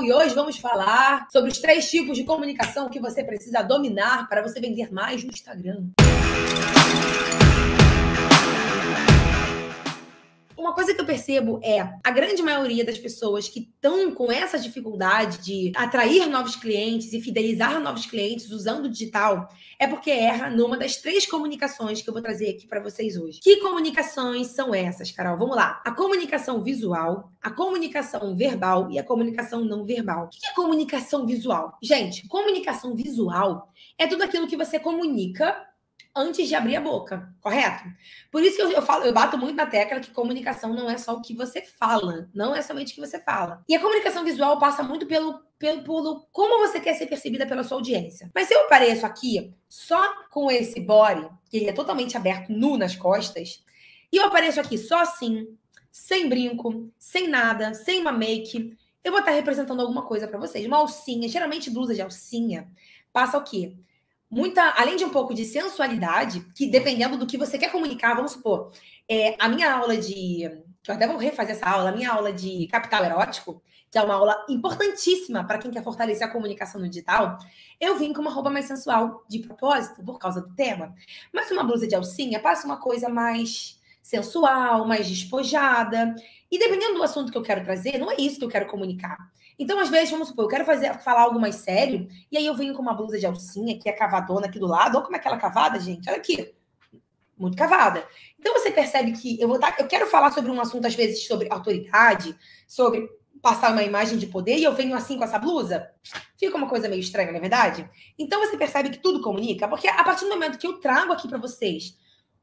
E hoje vamos falar sobre os 3 tipos de comunicação que você precisa dominar para você vender mais no Instagram. Uma coisa que eu percebo é a grande maioria das pessoas que estão com essa dificuldade de atrair novos clientes e fidelizar novos clientes usando o digital é porque erra numa das 3 comunicações que eu vou trazer aqui para vocês hoje. Que comunicações são essas, Carol? Vamos lá. A comunicação visual, a comunicação verbal e a comunicação não verbal. O que é comunicação visual? Gente, comunicação visual é tudo aquilo que você comunica antes de abrir a boca, correto? Por isso que eu bato muito na tecla que comunicação não é só o que você fala, não é somente o que você fala. E a comunicação visual passa muito pelo como você quer ser percebida pela sua audiência. Mas se eu apareço aqui só com esse body, que ele é totalmente aberto, nu nas costas, e eu apareço aqui só assim, sem brinco, sem nada, sem uma make, eu vou estar representando alguma coisa para vocês. Uma alcinha, geralmente blusa de alcinha, passa o quê? Além de um pouco de sensualidade, que dependendo do que você quer comunicar, vamos supor, a minha aula que eu até vou refazer essa aula, a minha aula de capital erótico, que é uma aula importantíssima para quem quer fortalecer a comunicação no digital, eu vim com uma roupa mais sensual, de propósito, por causa do tema. Mas uma blusa de alcinha passa uma coisa mais sensual, mais despojada. E dependendo do assunto que eu quero trazer, não é isso que eu quero comunicar. Então, às vezes, vamos supor, eu quero falar algo mais sério, e aí eu venho com uma blusa de alcinha, que é cavadona aqui do lado. Olha como é aquela cavada, gente. Olha aqui. Muito cavada. Então, você percebe que eu quero falar sobre um assunto, às vezes, sobre autoridade, sobre passar uma imagem de poder, e eu venho assim com essa blusa. Fica uma coisa meio estranha, não é verdade? Então, você percebe que tudo comunica, porque a partir do momento que eu trago aqui para vocês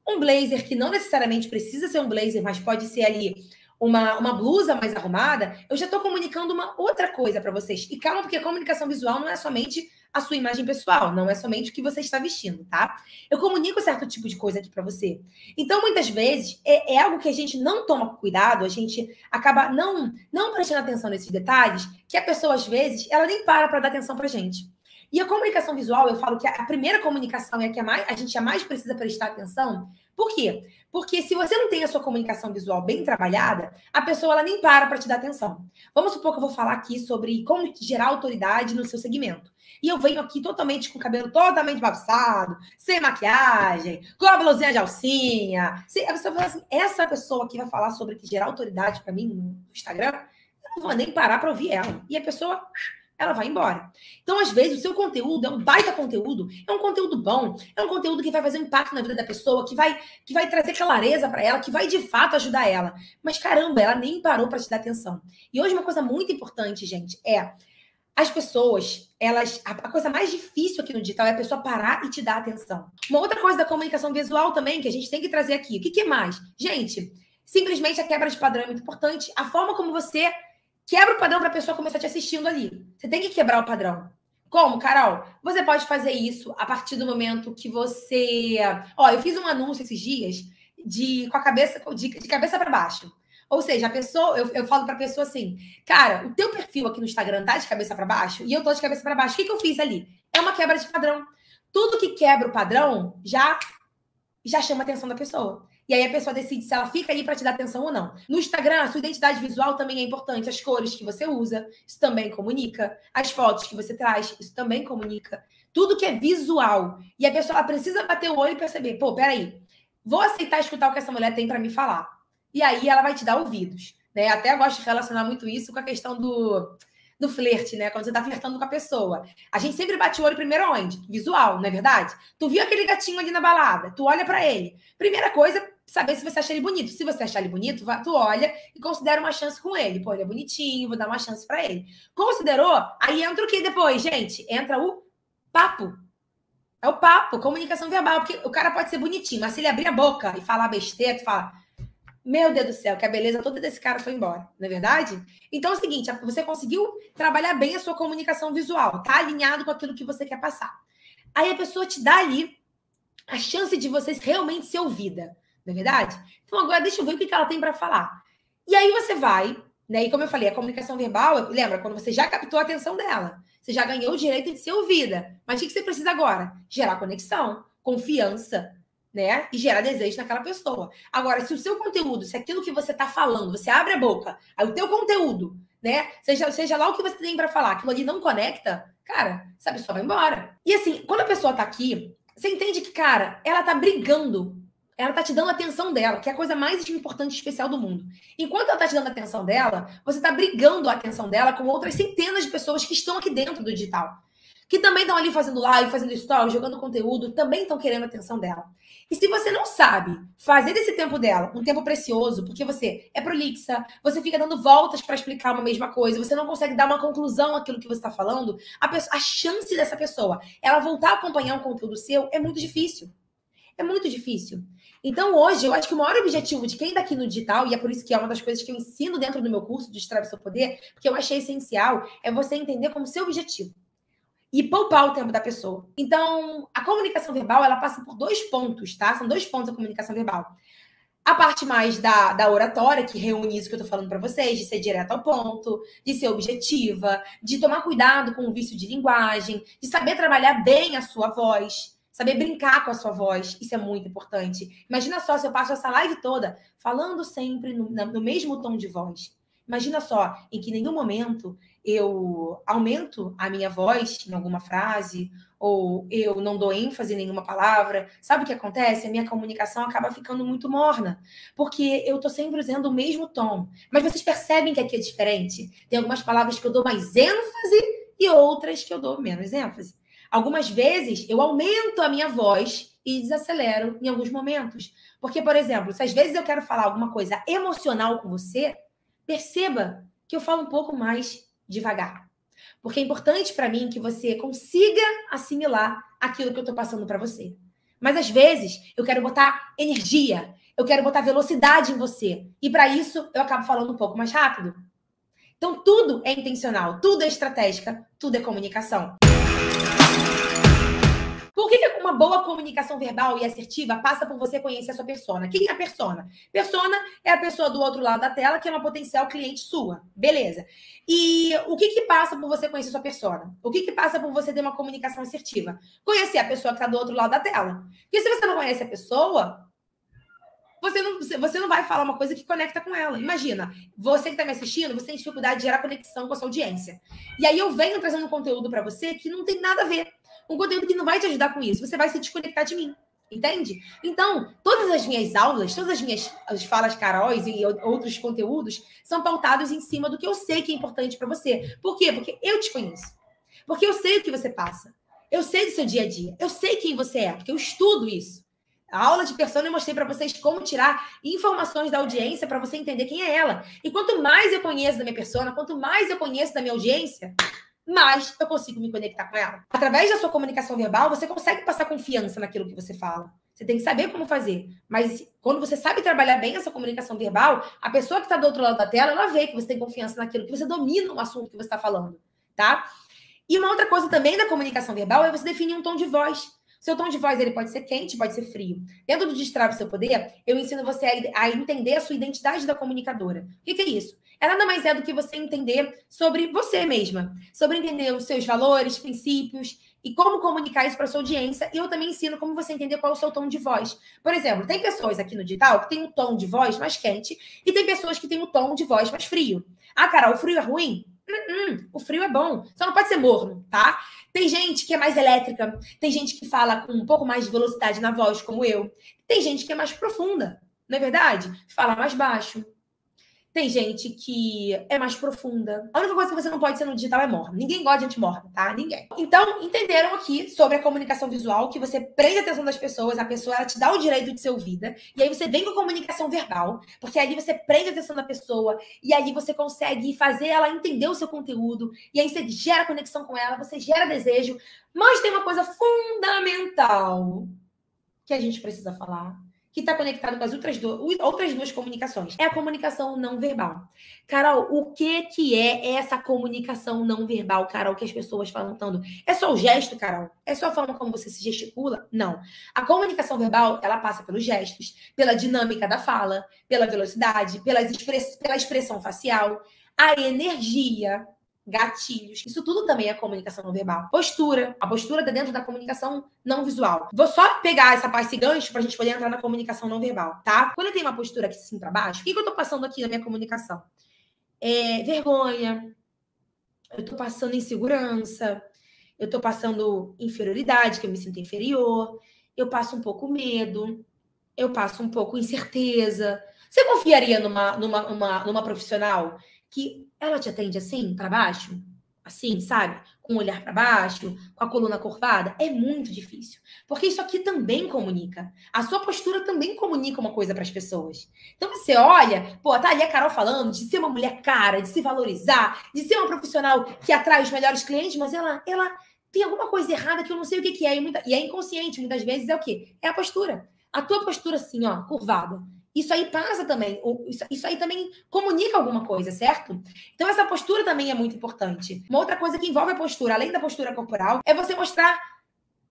um blazer, que não necessariamente precisa ser um blazer, mas pode ser ali uma blusa mais arrumada, eu já estou comunicando uma outra coisa para vocês. E calma, porque a comunicação visual não é somente a sua imagem pessoal, não é somente o que você está vestindo, tá? Eu comunico certo tipo de coisa aqui para você. Então, muitas vezes, é algo que a gente não toma cuidado, a gente acaba não prestando atenção nesses detalhes, que a pessoa, às vezes, ela nem para dar atenção pra gente. E a comunicação visual, eu falo que a primeira comunicação é a que a gente mais precisa prestar atenção. Por quê? Porque se você não tem a sua comunicação visual bem trabalhada, a pessoa ela nem para te dar atenção. Vamos supor que eu vou falar aqui sobre como gerar autoridade no seu segmento. E eu venho aqui totalmente com o cabelo totalmente bagunçado, sem maquiagem, com a blusinha de alcinha. A pessoa fala assim, essa pessoa que vai falar sobre gerar autoridade para mim no Instagram, eu não vou nem parar para ouvir ela. E a pessoa, ela vai embora. Então, às vezes, o seu conteúdo é um baita conteúdo, é um conteúdo bom, é um conteúdo que vai fazer um impacto na vida da pessoa, que vai trazer clareza para ela, que vai, de fato, ajudar ela. Mas, caramba, ela nem parou para te dar atenção. E hoje, uma coisa muito importante, gente, as pessoas, a coisa mais difícil aqui no digital é a pessoa parar e te dar atenção. Uma outra coisa da comunicação visual também, que a gente tem que trazer aqui. O que mais? Gente, simplesmente a quebra de padrão é muito importante. A forma como você quebra o padrão para a pessoa começar te assistindo ali. Você tem que quebrar o padrão. Como, Carol? Você pode fazer isso a partir do momento que você... eu fiz um anúncio esses dias de cabeça para baixo. Ou seja, a pessoa, eu falo para a pessoa assim, cara, o teu perfil aqui no Instagram tá de cabeça para baixo e eu tô de cabeça para baixo. O que eu fiz ali? É uma quebra de padrão. Tudo que quebra o padrão já chama a atenção da pessoa. E aí a pessoa decide se ela fica ali para te dar atenção ou não. No Instagram, a sua identidade visual também é importante. As cores que você usa, isso também comunica. As fotos que você traz, isso também comunica. Tudo que é visual. E a pessoa ela precisa bater o olho e perceber, pô, peraí, vou aceitar escutar o que essa mulher tem para me falar. E aí ela vai te dar ouvidos. Né? Até eu gosto de relacionar muito isso com a questão do flerte, né? Quando você tá flertando com a pessoa. A gente sempre bate o olho primeiro onde? Visual, não é verdade? Tu viu aquele gatinho ali na balada, tu olha para ele. Primeira coisa, saber se você acha ele bonito. Se você achar ele bonito, tu olha e considera uma chance com ele. Pô, ele é bonitinho, vou dar uma chance para ele. Considerou? Aí entra o que depois, gente? Entra o papo. É o papo, comunicação verbal. Porque o cara pode ser bonitinho, mas se ele abrir a boca e falar besteira, tu fala... Meu Deus do céu, que a beleza toda desse cara foi embora, não é verdade? Então é o seguinte, você conseguiu trabalhar bem a sua comunicação visual, tá alinhado com aquilo que você quer passar. Aí a pessoa te dá ali a chance de você realmente ser ouvida, não é verdade? Então agora deixa eu ver o que ela tem para falar. E aí você vai, né? E como eu falei, a comunicação verbal, lembra, quando você já captou a atenção dela, você já ganhou o direito de ser ouvida. Mas o que você precisa agora? Gerar conexão, confiança, né? E gerar desejo naquela pessoa. Agora, se o seu conteúdo, se aquilo que você está falando, você abre a boca, aí o teu conteúdo, né? Seja lá o que você tem para falar, aquilo ali não conecta, cara, essa pessoa vai embora. E assim, quando a pessoa tá aqui, você entende que, cara, ela tá brigando. Ela tá te dando a atenção dela, que é a coisa mais importante e especial do mundo. Enquanto ela tá te dando a atenção dela, você tá brigando a atenção dela com outras centenas de pessoas que estão aqui dentro do digital. Que também estão ali fazendo live, fazendo stories, jogando conteúdo, também estão querendo a atenção dela. E se você não sabe fazer desse tempo dela um tempo precioso, porque você é prolixa, você fica dando voltas para explicar uma mesma coisa, você não consegue dar uma conclusão àquilo que você está falando, a chance dessa pessoa ela voltar a acompanhar um conteúdo seu é muito difícil. É muito difícil. Então, hoje, eu acho que o maior objetivo de quem está aqui no digital, e é por isso que é uma das coisas que eu ensino dentro do meu curso de Destrave Seu Poder, porque eu achei essencial, é você entender como seu objetivo e poupar o tempo da pessoa. Então, a comunicação verbal, ela passa por 2 pontos, tá? São 2 pontos da comunicação verbal. A parte mais da oratória, que reúne isso que eu tô falando para vocês, de ser direto ao ponto, de ser objetiva, de tomar cuidado com o vício de linguagem, de saber trabalhar bem a sua voz, saber brincar com a sua voz, isso é muito importante. Imagina só se eu passo essa live toda falando sempre no mesmo tom de voz. Imagina só, em que em nenhum momento eu aumento a minha voz em alguma frase, ou eu não dou ênfase em nenhuma palavra. Sabe o que acontece? A minha comunicação acaba ficando muito morna, porque eu tô sempre usando o mesmo tom. Mas vocês percebem que aqui é diferente? Tem algumas palavras que eu dou mais ênfase e outras que eu dou menos ênfase. Algumas vezes eu aumento a minha voz e desacelero em alguns momentos. Porque, por exemplo, se às vezes eu quero falar alguma coisa emocional com você, perceba que eu falo um pouco mais devagar. Porque é importante para mim que você consiga assimilar aquilo que eu estou passando para você. Mas às vezes eu quero botar energia, eu quero botar velocidade em você. E para isso eu acabo falando um pouco mais rápido. Então tudo é intencional, tudo é estratégica, tudo é comunicação. Por que uma boa comunicação verbal e assertiva passa por você conhecer a sua persona? Quem é a persona? Persona é a pessoa do outro lado da tela que é uma potencial cliente sua. Beleza. E o que passa por você conhecer a sua persona? O que passa por você ter uma comunicação assertiva? Conhecer a pessoa que está do outro lado da tela. Porque se você não conhece a pessoa, você não vai falar uma coisa que conecta com ela. Imagina, você que está me assistindo, você tem dificuldade de gerar conexão com a sua audiência. E aí eu venho trazendo um conteúdo para você que não tem nada a ver. Um conteúdo que não vai te ajudar com isso. Você vai se desconectar de mim. Entende? Então, todas as minhas aulas, todas as minhas falas Caróis e outros conteúdos são pautados em cima do que eu sei que é importante para você. Por quê? Porque eu te conheço. Porque eu sei o que você passa. Eu sei do seu dia a dia. Eu sei quem você é, porque eu estudo isso. A aula de persona eu mostrei para vocês como tirar informações da audiência para você entender quem é ela. E quanto mais eu conheço da minha persona, quanto mais eu conheço da minha audiência, mais eu consigo me conectar com ela. Através da sua comunicação verbal, você consegue passar confiança naquilo que você fala. Você tem que saber como fazer. Mas quando você sabe trabalhar bem essa comunicação verbal, a pessoa que está do outro lado da tela, ela vê que você tem confiança naquilo, que você domina o assunto que você está falando, tá? E uma outra coisa também da comunicação verbal é você definir um tom de voz. Seu tom de voz ele pode ser quente, pode ser frio. Dentro do Destrave Seu Poder, eu ensino você a entender a sua identidade da comunicadora. O que é isso? É nada mais é do que você entender sobre você mesma, sobre entender os seus valores, princípios e como comunicar isso para sua audiência. E eu também ensino como você entender qual é o seu tom de voz. Por exemplo, tem pessoas aqui no digital que têm um tom de voz mais quente e tem pessoas que têm um tom de voz mais frio. Ah, Carol, o frio é ruim? O frio é bom, só não pode ser morno, tá? Tem gente que é mais elétrica, tem gente que fala com um pouco mais de velocidade na voz, como eu. Tem gente que é mais profunda, não é verdade? Fala mais baixo. Tem gente que é mais profunda. A única coisa que você não pode ser no digital é morna. Ninguém gosta de gente morna, tá? Ninguém. Então, entenderam aqui sobre a comunicação visual, que você prende a atenção das pessoas, a pessoa ela te dá o direito de ser ouvida, e aí você vem com a comunicação verbal, porque ali você prende a atenção da pessoa, e aí você consegue fazer ela entender o seu conteúdo, e aí você gera conexão com ela, você gera desejo. Mas tem uma coisa fundamental que a gente precisa falar, que está conectado com as outras duas comunicações. É a comunicação não verbal. Carol, o que é essa comunicação não verbal, Carol, que as pessoas falam tanto? É só o gesto, Carol? É só a forma como você se gesticula? Não. A comunicação verbal, ela passa pelos gestos, pela dinâmica da fala, pela velocidade, pela expressão facial, a energia, gatilhos. Isso tudo também é comunicação não verbal. Postura. A postura está dentro da comunicação não visual. Vou só pegar esse gancho para a gente poder entrar na comunicação não verbal, tá? Quando eu tenho uma postura aqui assim para baixo, o que eu estou passando aqui na minha comunicação? vergonha, eu estou passando insegurança, eu estou passando inferioridade, que eu me sinto inferior, eu passo um pouco medo, eu passo um pouco incerteza. Você confiaria numa profissional que ela te atende assim, para baixo? Assim, sabe? Com o olhar para baixo, com a coluna curvada? É muito difícil. Porque isso aqui também comunica. A sua postura também comunica uma coisa para as pessoas. Então você olha, pô, tá ali a Carol falando de ser uma mulher cara, de se valorizar, de ser uma profissional que atrai os melhores clientes, mas ela tem alguma coisa errada que eu não sei o que é. E é inconsciente, muitas vezes é o quê? É a postura. A tua postura assim, ó, curvada. Isso aí passa também, isso aí também comunica alguma coisa, certo? Então essa postura também é muito importante. Uma outra coisa que envolve a postura, além da postura corporal, é você mostrar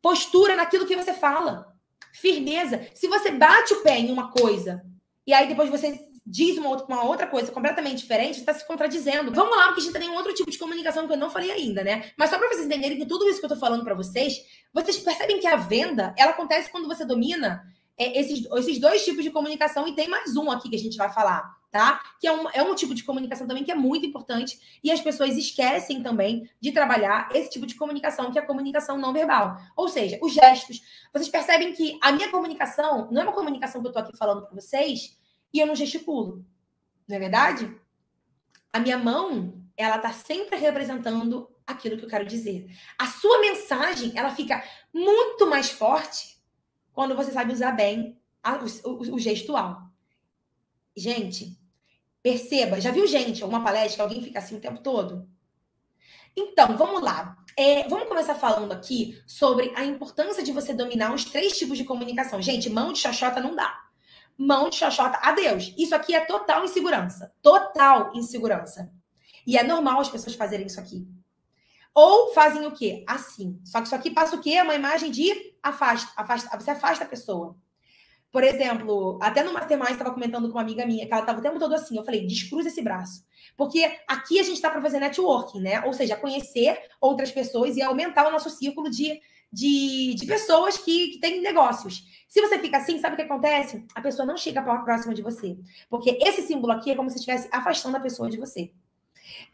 postura naquilo que você fala. Firmeza. Se você bate o pé em uma coisa e aí depois você diz uma outra coisa completamente diferente, você está se contradizendo. Vamos lá, porque a gente tem um outro tipo de comunicação que eu não falei ainda, né? Mas só para vocês entenderem que tudo isso que eu tô falando para vocês percebem que a venda, ela acontece quando você domina esses dois tipos de comunicação, e tem mais um aqui que a gente vai falar, tá? Que é um tipo de comunicação também que é muito importante, e as pessoas esquecem também de trabalhar esse tipo de comunicação, que é a comunicação não verbal. Ou seja, os gestos. Vocês percebem que a minha comunicação não é uma comunicação que eu tô aqui falando para vocês e eu não gesticulo. Não é verdade? A minha mão, ela tá sempre representando aquilo que eu quero dizer. A sua mensagem, ela fica muito mais forte quando você sabe usar bem o gestual. Gente, perceba, já viu alguma palestra que alguém fica assim o tempo todo? Então, vamos lá. Vamos começar falando aqui sobre a importância de você dominar os 3 tipos de comunicação. Gente, mão de xoxota não dá. Mão de xoxota, adeus. Isso aqui é total insegurança. Total insegurança. E é normal as pessoas fazerem isso aqui. Ou fazem o quê? Assim. Só que isso aqui passa o quê? Uma imagem de afasta. Você afasta a pessoa. Por exemplo, até no Mastermind, estava comentando com uma amiga minha, que ela estava o tempo todo assim. Eu falei, descruza esse braço. Porque aqui a gente está para fazer networking, né? Ou seja, conhecer outras pessoas e aumentar o nosso círculo de pessoas que têm negócios. Se você fica assim, sabe o que acontece? A pessoa não chega próxima de você. Porque esse símbolo aqui é como se estivesse afastando a pessoa de você.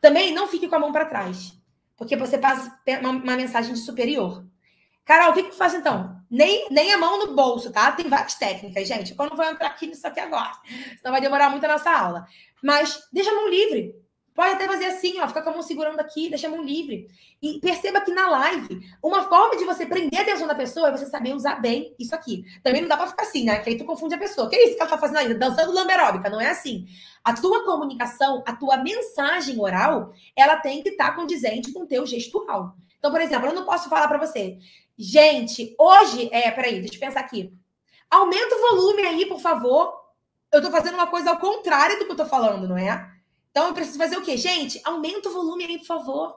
Também não fique com a mão para trás. Porque você passa uma mensagem de superior. Carol, o que eu faço então? Nem a mão no bolso, tá? Tem várias técnicas, gente. Eu não vou entrar aqui nisso aqui agora. Senão vai demorar muito a nossa aula. Mas deixa a mão livre. Pode até fazer assim, ó. Fica com a mão segurando aqui, deixa a mão livre. E perceba que na live, uma forma de você prender a atenção da pessoa é você saber usar bem isso aqui. Também não dá pra ficar assim, né? Que aí tu confunde a pessoa. Que é isso que ela tá fazendo ainda? Dançando lamberóbica. Não é assim. A tua comunicação, a tua mensagem oral, ela tem que estar condizente com o teu gestual. Então, por exemplo, eu não posso falar pra você, gente, hoje... Peraí, deixa eu pensar aqui. Aumenta o volume aí, por favor. Eu tô fazendo uma coisa ao contrário do que eu tô falando, não é? Então, eu preciso fazer o quê? Gente, aumenta o volume aí, por favor.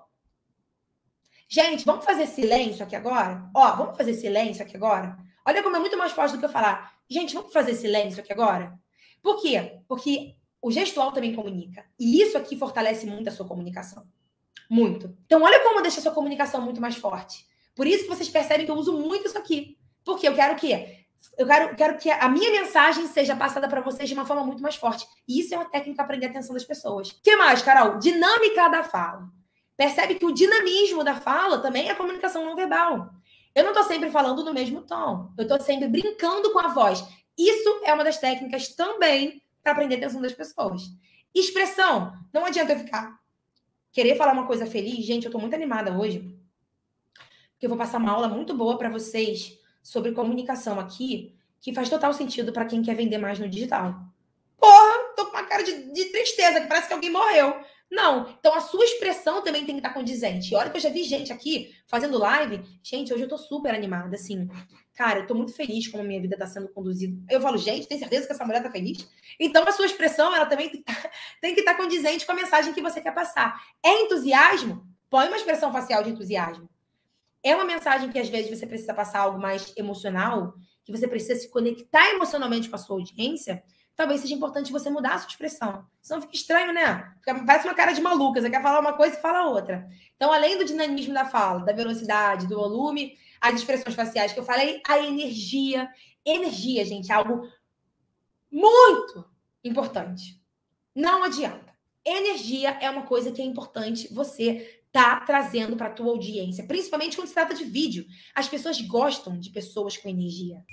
Gente, vamos fazer silêncio aqui agora? Ó, vamos fazer silêncio aqui agora? Olha como é muito mais forte do que eu falar. Gente, vamos fazer silêncio aqui agora? Por quê? Porque o gestual também comunica. E isso aqui fortalece muito a sua comunicação. Muito. Então, olha como deixa a sua comunicação muito mais forte. Por isso que vocês percebem que eu uso muito isso aqui. Porque eu quero o quê? Eu quero que a minha mensagem seja passada para vocês de uma forma muito mais forte. E isso é uma técnica para prender a atenção das pessoas. O que mais, Carol? Dinâmica da fala. Percebe que o dinamismo da fala também é comunicação não verbal. Eu não estou sempre falando no mesmo tom. Eu estou sempre brincando com a voz. Isso é uma das técnicas também para prender a atenção das pessoas. Expressão. Não adianta eu querer falar uma coisa feliz. Gente, eu estou muito animada hoje. Porque eu vou passar uma aula muito boa para vocês sobre comunicação aqui, que faz total sentido para quem quer vender mais no digital. Porra, tô com uma cara de tristeza, que parece que alguém morreu. Não, então a sua expressão também tem que estar condizente. E olha que eu já vi gente aqui fazendo live. Gente, hoje eu tô super animada, assim. Cara, eu tô muito feliz como a minha vida tá sendo conduzida. Eu falo, gente, tem certeza que essa mulher tá feliz? Então a sua expressão, ela também tem que estar condizente com a mensagem que você quer passar. É entusiasmo? Põe uma expressão facial de entusiasmo. É uma mensagem que, às vezes, você precisa passar algo mais emocional, que você precisa se conectar emocionalmente com a sua audiência, talvez seja importante você mudar a sua expressão. Senão fica estranho, né? Parece uma cara de maluca. Você quer falar uma coisa e fala outra. Então, além do dinamismo da fala, da velocidade, do volume, as expressões faciais que eu falei, a energia. Energia, gente, é algo muito importante. Não adianta. energia é uma coisa que é importante você tá trazendo para a tua audiência, principalmente quando se trata de vídeo. As pessoas gostam de pessoas com energia.